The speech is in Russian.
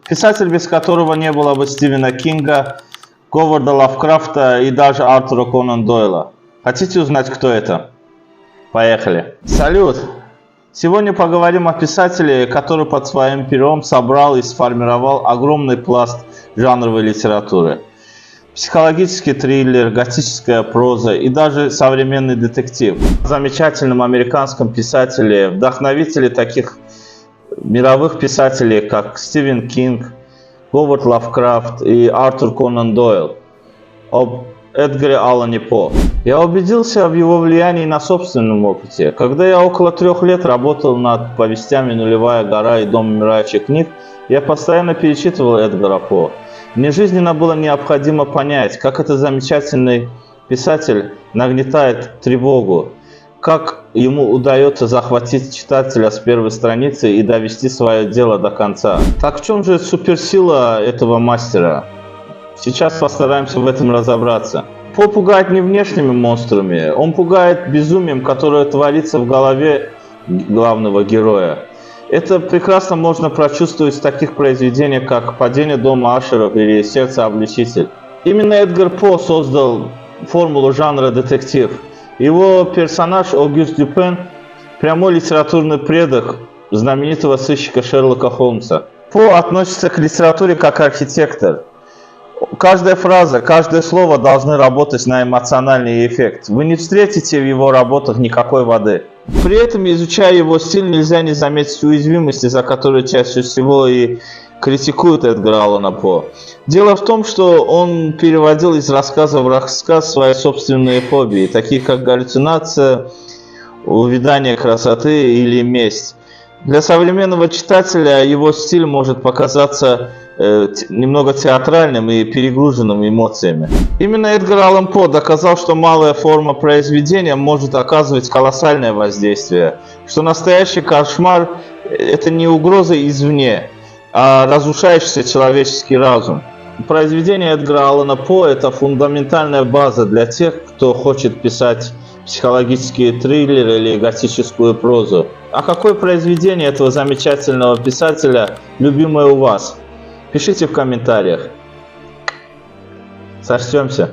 Писатель, без которого не было бы Стивена Кинга, Говарда Лавкрафта и даже Артура Конан Дойла. Хотите узнать, кто это? Поехали. Салют! Сегодня поговорим о писателе, который под своим пером собрал и сформировал огромный пласт жанровой литературы. Психологический триллер, готическая проза и даже современный детектив. Замечательном американском писателе, вдохновителе таких мировых писателей, как Стивен Кинг, Говард Лавкрафт и Артур Конан Дойл, об Эдгаре Аллане По. Я убедился в его влиянии на собственном опыте. Когда я около 3 лет работал над повестями «Нулевая гора» и «Дом умирающих книг», я постоянно перечитывал Эдгара По. Мне жизненно было необходимо понять, как этот замечательный писатель нагнетает тревогу, как ему удается захватить читателя с первой страницы и довести свое дело до конца. Так в чем же суперсила этого мастера? Сейчас постараемся в этом разобраться. По пугает не внешними монстрами, он пугает безумием, которое творится в голове главного героя. Это прекрасно можно прочувствовать в таких произведениях, как «Падение дома Ашеров» или «Сердце-обличитель». Именно Эдгар По создал формулу жанра детектив. Его персонаж Огюст Дюпен – прямой литературный предок знаменитого сыщика Шерлока Холмса. По относится к литературе как архитектор. Каждая фраза, каждое слово должны работать на эмоциональный эффект. Вы не встретите в его работах никакой воды. При этом, изучая его стиль, нельзя не заметить уязвимости, за которые чаще всего и критикуют Эдгара Аллана По. Дело в том, что он переводил из рассказа в рассказ свои собственные фобии, такие как галлюцинация, увядание красоты или месть. Для современного читателя его стиль может показаться немного театральным и перегруженным эмоциями. Именно Эдгар Аллан По доказал, что малая форма произведения может оказывать колоссальное воздействие, что настоящий кошмар – это не угроза извне, а разрушающийся человеческий разум. Произведение Эдгара Аллана По – это фундаментальная база для тех, кто хочет писать психологические триллеры или готическую прозу. А какое произведение этого замечательного писателя любимое у вас? Пишите в комментариях. Сочтемся.